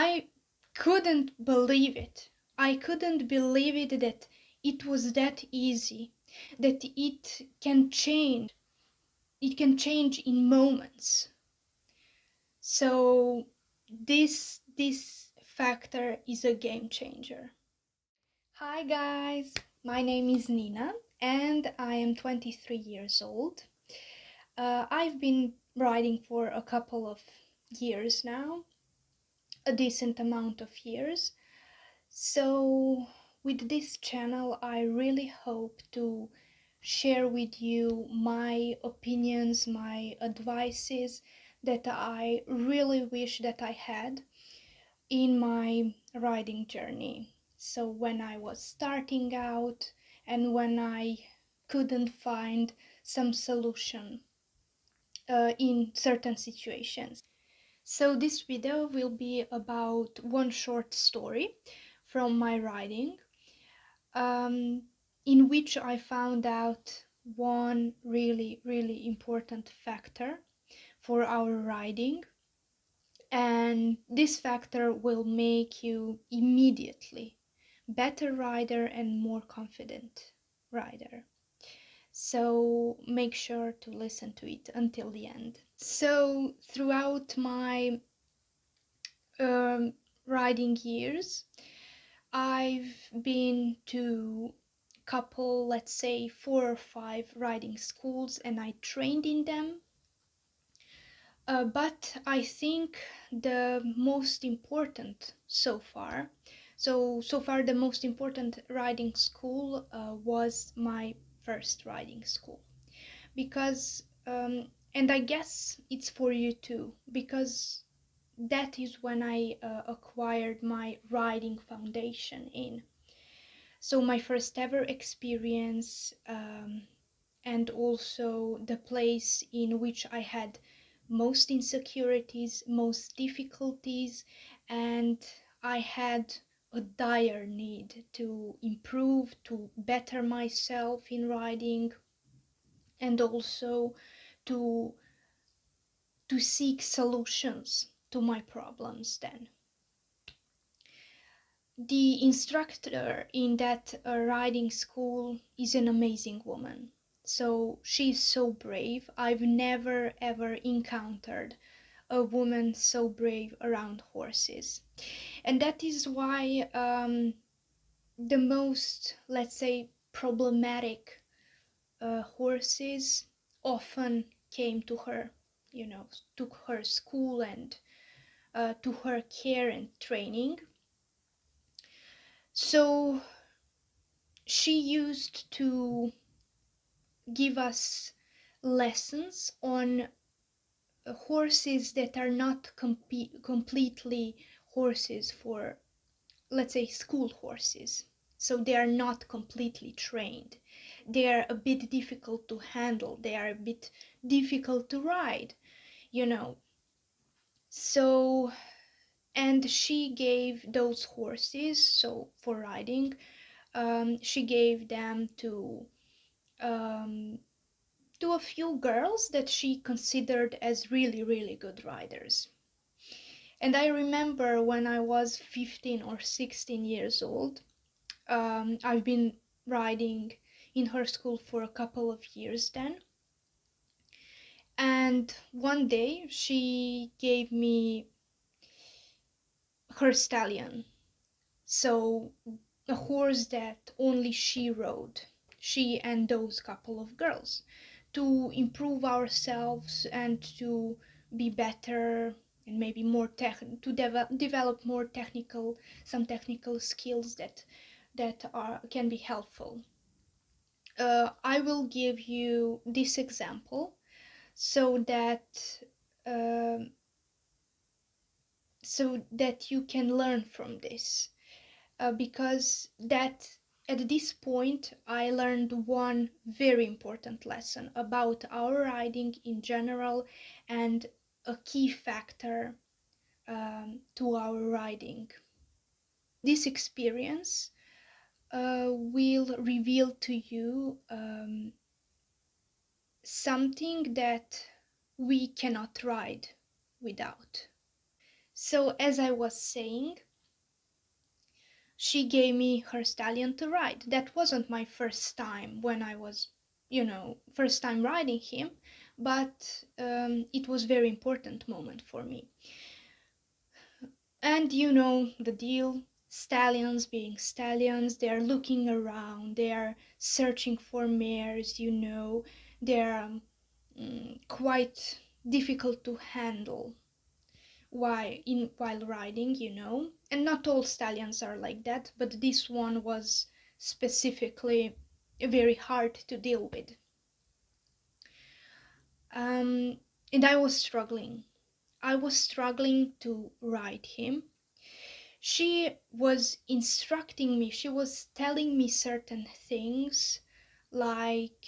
I couldn't believe it. I couldn't believe it that it was that easy, that it can change. It can change in moments. So this factor is a game changer. Hi guys, my name is Nina and I am 23 years old. I've been riding for a couple of years now, a decent amount of years. So with this channel, I really hope to share with you my opinions, my advices that I really wish that I had in my riding journey. So when I was starting out and when I couldn't find some solution in certain situations. So this video will be about one short story from my riding, um, in which I found out one really important factor for our riding, and this factor will make you immediately better rider and more confident rider. So make sure to listen to it until the end. So throughout my riding years, I've been to couple, let's say 4 or 5 riding schools, and I trained in them. But I think the most important so far the most important riding school was my first riding school, because and I guess it's for you too, because that is when I acquired my riding foundation in. So my first ever experience, and also the place in which I had most insecurities, most difficulties, and I had a dire need to improve, to better myself in riding, and also to seek solutions to my problems then. The instructor in that riding school is an amazing woman. So she's so brave. I've never ever encountered a woman so brave around horses. And that is why the most, let's say, problematic horses often came to her, to her school and to her care and training. So she used to give us lessons on horses that are not completely horses for, let's say, school horses. So they are not completely trained. They are a bit difficult to handle. They are a bit difficult to ride, you know. So, and she gave those horses, so for riding, she gave them um, to a few girls that she considered as really good riders. And I remember when I was 15 or 16 years old, I've been riding in her school for a couple of years then. And one day she gave me her stallion. So a horse that only she rode, she and those couple of girls, to improve ourselves and to be better, and maybe more to develop more some technical skills that can be helpful. I will give you this example so that um so that you can learn from this, because that at this point I learned one very important lesson about our riding in general, and a key factor to our riding. This experience will reveal to you something that we cannot ride without. So as I was saying, she gave me her stallion to ride. That wasn't my first time when I was, first time riding him, but it was very important moment for me. And you know the deal, stallions being stallions, they are looking around, they are searching for mares, they're quite difficult to handle while riding, and not all stallions are like that, but this one was specifically very hard to deal with. And I was struggling. I was struggling to ride him. She was instructing me, she was telling me certain things, like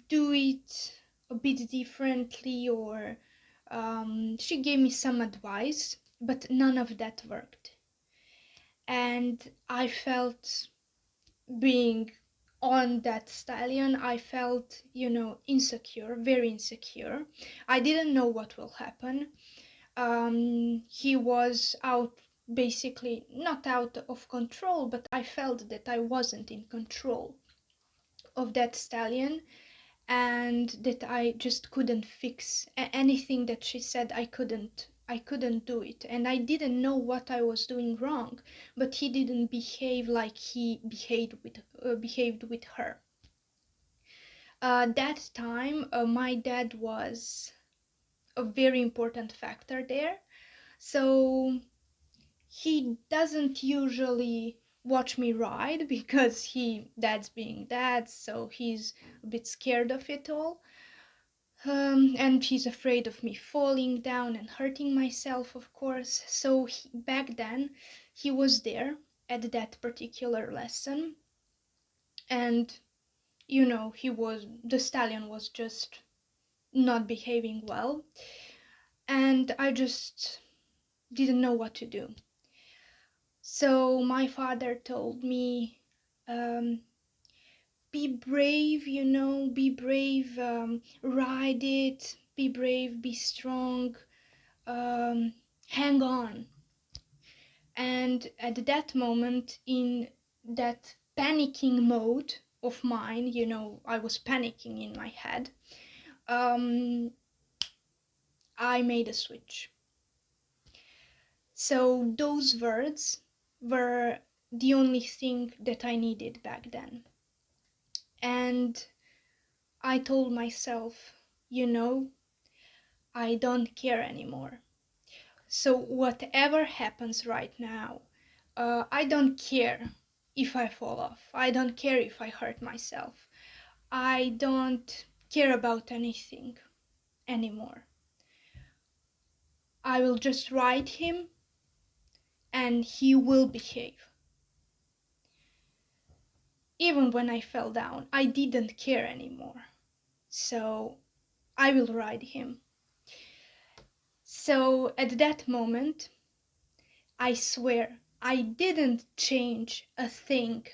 do it a bit differently, or she gave me some advice, but none of that worked. And I felt, being on that stallion, I felt, insecure, very insecure. I didn't know what will happen. He was out, basically not out of control, but I felt that I wasn't in control of that stallion, and that I just couldn't fix anything that she said. I couldn't do it, and I didn't know what I was doing wrong, but he didn't behave like he behaved with her. That time, my dad was a very important factor there. So he doesn't usually watch me ride because dad's being dad, so he's a bit scared of it all. And he's afraid of me falling down and hurting myself, of course. So back then, he was there at that particular lesson, and the stallion was just not behaving well, and I just didn't know what to do. So my father told me, um, be brave, be brave, ride it, be brave, be strong, hang on. And at that moment, in that panicking mode of mine, I was panicking in my head, I made a switch. So those words were the only thing that I needed back then. And I told myself, I don't care anymore. So whatever happens right now, I don't care if I fall off. I don't care if I hurt myself. I don't care about anything anymore. I will just ride him and he will behave. Even when I fell down, I didn't care anymore. So I will ride him. So at that moment, I swear, I didn't change a thing,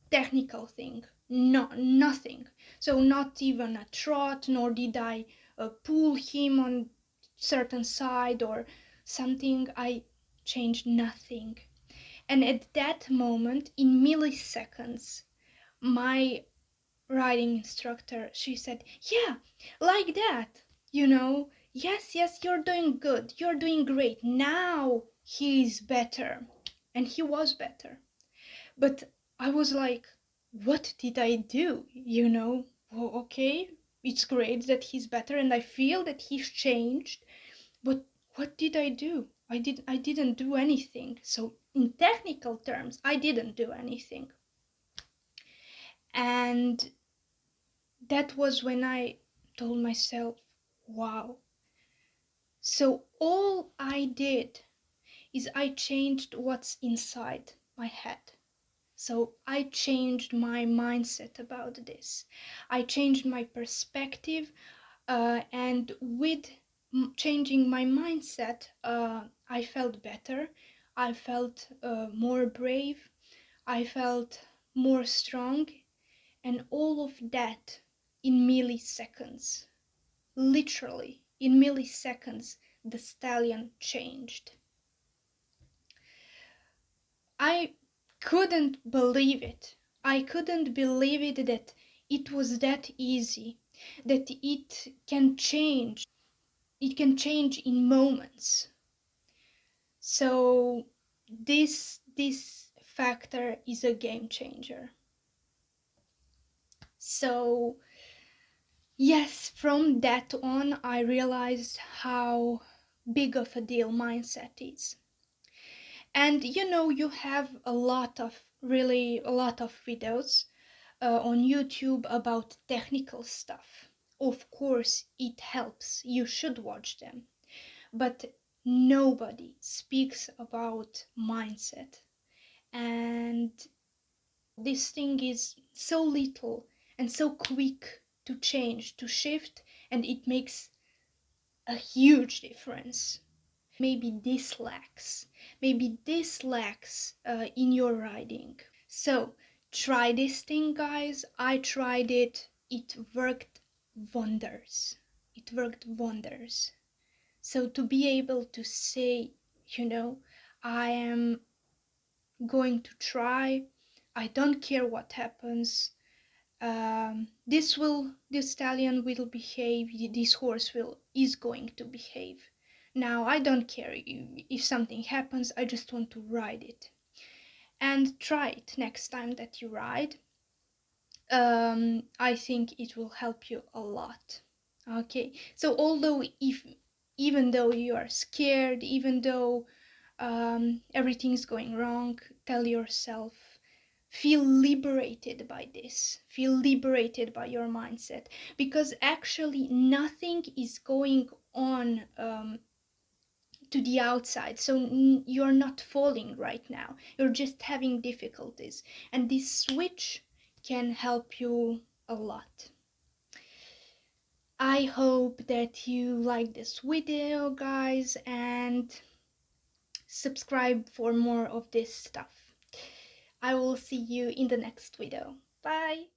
technical thing, no, nothing. So not even a trot, nor did I pull him on certain side or something. I changed nothing. And at that moment, in milliseconds, my riding instructor, she said, yeah, like that, yes, you're doing good, you're doing great, now he's better. And he was better. But I was like, what did I do? Well, okay, it's great that he's better and I feel that he's changed, but what did I do? I didn't do anything. So in technical terms, I didn't do anything. And that was when I told myself, wow. So all I did is I changed what's inside my head. So I changed my mindset about this. I changed my perspective, and with changing my mindset, I felt better. I felt more brave. I felt more strong, and all of that in milliseconds. Literally, in milliseconds, the stallion changed. I couldn't believe it. I couldn't believe it that it was that easy, that it can change. It can change in moments. So this factor is a game changer. So yes, from that on I realized how big of a deal mindset is. And you have a lot of videos on YouTube about technical stuff. Of course, it helps. You should watch them. But nobody speaks about mindset. And this thing is so little and so quick to change, to shift, and it makes a huge difference. Maybe this lacks in your riding. So try this thing, guys. I tried it. It worked wonders. It worked wonders. So to be able to say, I am going to try, I don't care what happens, this stallion will behave, this horse is going to behave. Now I don't care if something happens, I just want to ride it. And try it next time that you ride. I think it will help you a lot. Okay, so even though you are scared, even though everything's going wrong, tell yourself, feel liberated by this, feel liberated by your mindset, because actually nothing is going on to the outside. So you're not falling right now, you're just having difficulties, and this switch can help you a lot. I hope that you like this video, guys, and subscribe for more of this stuff. I will see you in the next video. Bye!